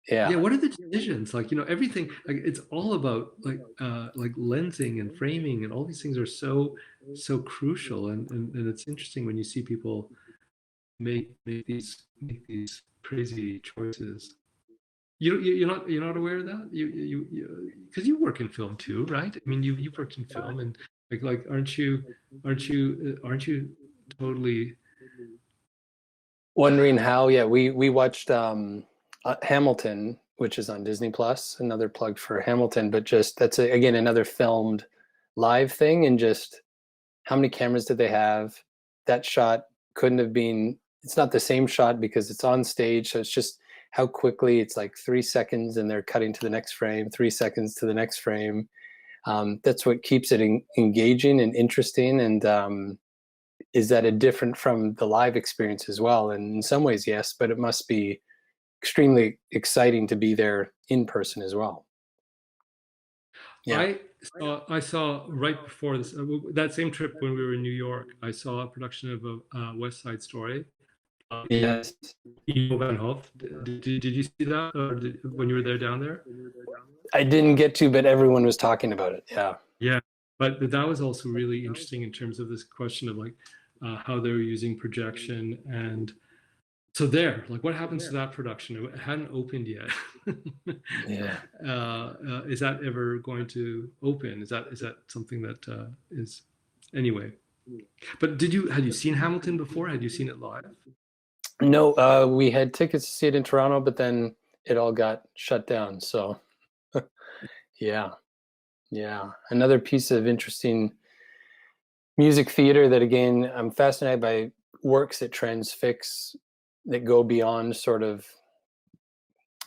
Speaker 2: yeah,
Speaker 1: yeah.
Speaker 2: what are the decisions? Like, everything, like, it's all about, like lensing and framing, and all these things are so crucial. And it's interesting when you see people make these crazy choices. You're not aware of that? You because you work in film too, right? I mean, you've worked in film, and like aren't you totally.
Speaker 1: Wondering how, yeah, we watched Hamilton, which is on Disney Plus, another plug for Hamilton, but just that's again another filmed live thing, and just how many cameras did they have? That shot couldn't have been, it's not the same shot because it's on stage, so it's just how quickly, it's like 3 seconds and they're cutting to the next frame, 3 seconds to the next frame. That's what keeps it engaging and interesting, and is that a different from the live experience as well? And in some ways, yes, but it must be extremely exciting to be there in person as well. Yeah.
Speaker 2: I saw right before this, that same trip when we were in New York. I saw a production of a West Side Story.
Speaker 1: Yes.
Speaker 2: Ivo Van Hoff. Did you see that, or when you were there down there?
Speaker 1: I didn't get to, but everyone was talking about it. Yeah.
Speaker 2: Yeah, but that was also really interesting in terms of this question of, like, how they were using projection. And so there, like, what happens to that production? It hadn't opened yet.
Speaker 1: Yeah.
Speaker 2: Is that ever going to open? Is that something that is, anyway? But had you seen Hamilton before? Had you seen it live?
Speaker 1: No, we had tickets to see it in Toronto, but then it all got shut down. So yeah, yeah. Another piece of interesting music theater that, again, I'm fascinated by works that transfix, that go beyond sort of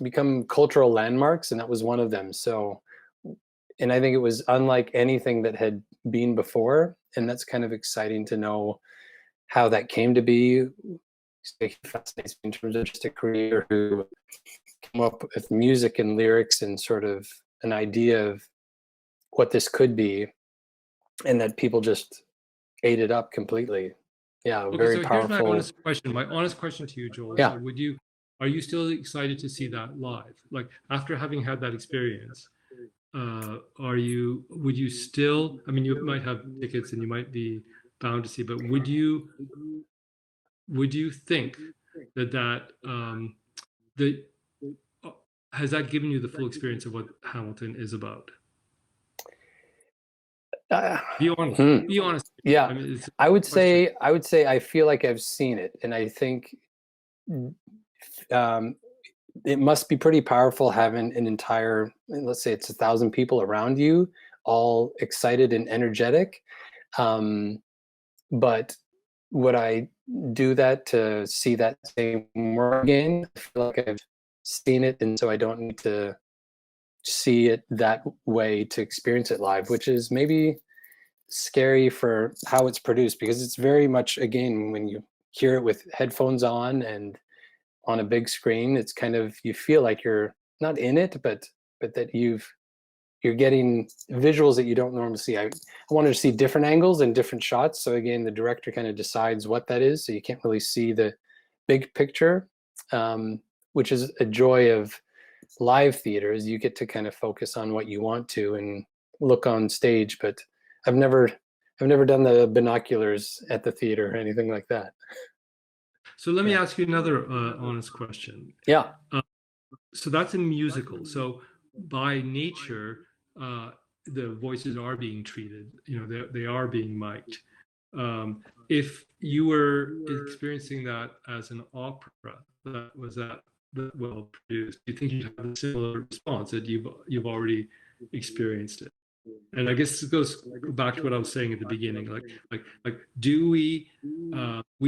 Speaker 1: become cultural landmarks, and that was one of them. So, and I think it was unlike anything that had been before, and that's kind of exciting to know how that came to be. It fascinates me in terms of just a creator who came up with music and lyrics and sort of an idea of what this could be, and that people just ate it up completely. Yeah,
Speaker 2: Okay,
Speaker 1: very
Speaker 2: so here's my
Speaker 1: powerful.
Speaker 2: honest question. My honest question to you, Joel.
Speaker 1: Yeah.
Speaker 2: So are you still excited to see that live? Like after having had that experience, would you still, I mean, you might have tickets and you might be bound to see, but would you think that uh, has that given you the full experience of what Hamilton is about? Be honest. Be honest.
Speaker 1: Yeah,
Speaker 2: I mean,
Speaker 1: I would say I feel like I've seen it, and I think um, it must be pretty powerful having an entire, let's say it's 1,000 people around you, all excited and energetic. But would I do that to see that same work again? I feel like I've seen it, and so I don't need to see it that way to experience it live, which is maybe scary for how it's produced, because it's very much, again, when you hear it with headphones on and on a big screen, it's kind of, you feel like you're not in it, but that you're getting visuals that you don't normally see. I wanted to see different angles and different shots, so again, the director kind of decides what that is, so you can't really see the big picture, which is a joy of live theater, is you get to kind of focus on what you want to and look on stage. But I've never done the binoculars at the theater or anything like that.
Speaker 2: So let me ask you another honest question.
Speaker 1: Yeah.
Speaker 2: So that's a musical. So by nature, the voices are being treated. You know, they are being mic'd. If you were experiencing that as an opera that well produced, do you think you'd have a similar response that you've already experienced it? And I guess it goes back to what I was saying at the beginning. Like, do we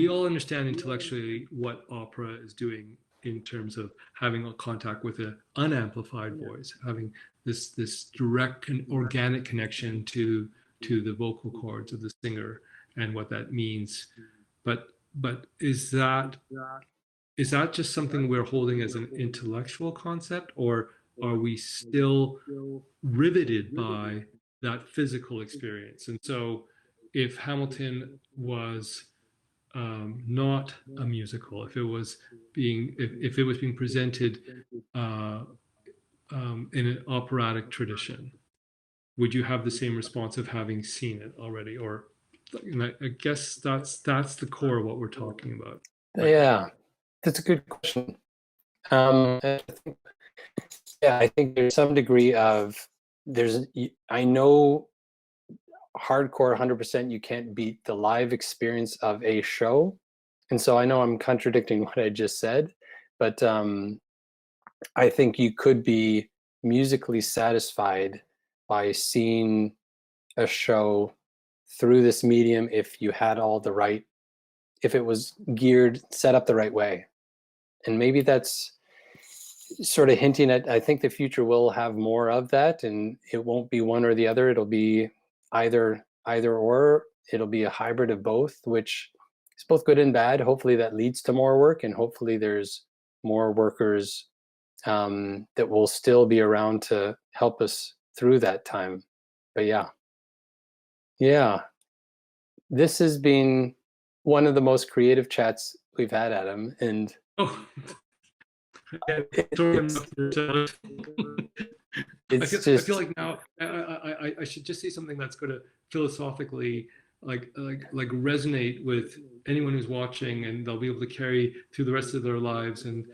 Speaker 2: all understand intellectually what opera is doing in terms of having a contact with an unamplified voice, having this direct and organic connection to the vocal cords of the singer and what that means. But is that just something we're holding as an intellectual concept, or are we still riveted by that physical experience? And so if Hamilton was not a musical, if it was being presented in an operatic tradition, would you have the same response of having seen it already? Or, and I guess that's the core of what we're talking about.
Speaker 1: Yeah, that's a good question. I think there's some degree of, I know hardcore 100% you can't beat the live experience of a show. And so I know I'm contradicting what I just said, but I think you could be musically satisfied by seeing a show through this medium if you had all the right, if it was geared, set up the right way. And maybe that's sort of hinting at, I think the future will have more of that, and it won't be one or the other. It'll be either or. It'll be a hybrid of both, which is both good and bad. Hopefully that leads to more work, and hopefully there's more workers that will still be around to help us through that time. But yeah, this has been one of the most creative chats we've had, Adam, and
Speaker 2: it's I feel like now I should just say something that's going to philosophically like resonate with anyone who's watching, and they'll be able to carry through the rest of their lives and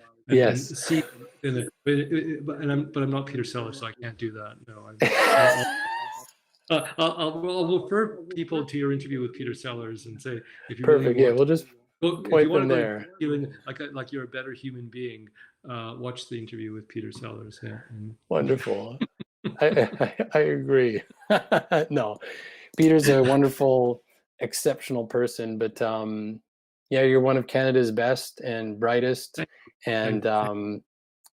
Speaker 2: see. But I'm not Peter Sellers, so I can't do that. No, I'll refer people to your interview with Peter Sellers and say, if you really
Speaker 1: Perfect. Yeah,
Speaker 2: want,
Speaker 1: we'll just
Speaker 2: well, if you
Speaker 1: point
Speaker 2: want
Speaker 1: them
Speaker 2: to go
Speaker 1: there.
Speaker 2: feeling like you're a better human being, watch the interview with Peter Sellers. Yeah.
Speaker 1: Wonderful. I agree. No, Peter's a wonderful, exceptional person, but yeah, you're one of Canada's best and brightest,
Speaker 2: Thank
Speaker 1: and
Speaker 2: you.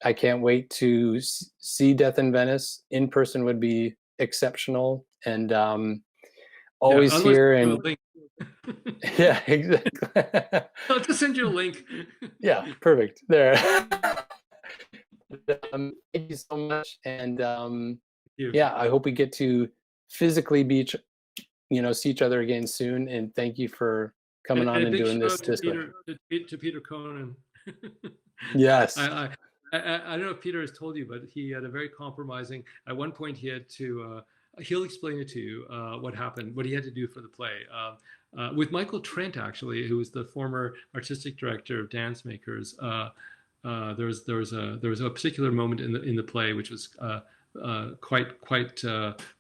Speaker 1: I can't wait to see Death in Venice in person. Would be exceptional, and
Speaker 2: Yeah,
Speaker 1: always
Speaker 2: unless
Speaker 1: here.
Speaker 2: you have
Speaker 1: And
Speaker 2: a link.
Speaker 1: yeah, exactly.
Speaker 2: I'll just send you a link.
Speaker 1: Yeah, perfect. There. Thank you so much, and yeah, I hope we get to physically see each other again soon. And thank you for coming
Speaker 2: And
Speaker 1: on
Speaker 2: a
Speaker 1: and
Speaker 2: big
Speaker 1: doing
Speaker 2: shout
Speaker 1: this
Speaker 2: out to
Speaker 1: this way.
Speaker 2: Peter Conan.
Speaker 1: Yes.
Speaker 2: I don't know if Peter has told you, but he had a very compromising. At one point, he had to. He'll explain it to you what happened, what he had to do for the play. With Michael Trent, actually, who was the former artistic director of Dance Makers. There was a particular moment in the play which was quite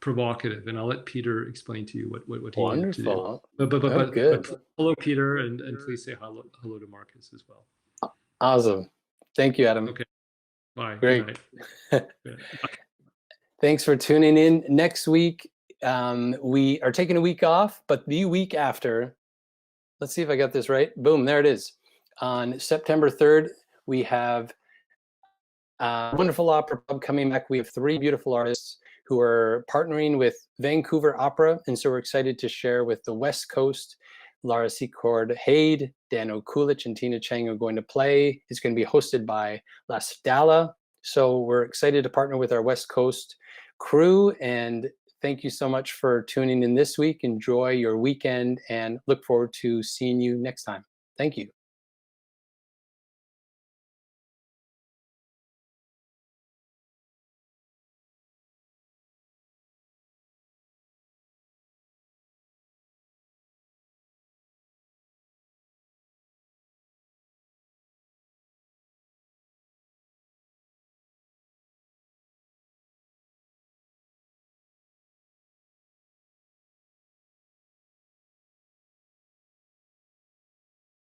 Speaker 2: provocative, and I'll let Peter explain to you what he needed to do.
Speaker 1: Wonderful.
Speaker 2: But
Speaker 1: Oh, good.
Speaker 2: hello, Peter, and please say hello to Marcus as well.
Speaker 1: Awesome. Thank you, Adam.
Speaker 2: Okay. Bye.
Speaker 1: Great.
Speaker 2: Good night.
Speaker 1: Thanks for tuning in. Next week, we are taking a week off, but the week after, let's see if I got this right. Boom, there it is. On September 3rd, we have a wonderful opera pub coming back. We have 3 beautiful artists who are partnering with Vancouver Opera, and so we're excited to share with the West Coast. Lara Secord Haid, Dan Okulich, and Tina Chang are going to play. It's going to be hosted by La Scala. So we're excited to partner with our West Coast crew, and thank you so much for tuning in this week. Enjoy your weekend and look forward to seeing you next time. Thank you.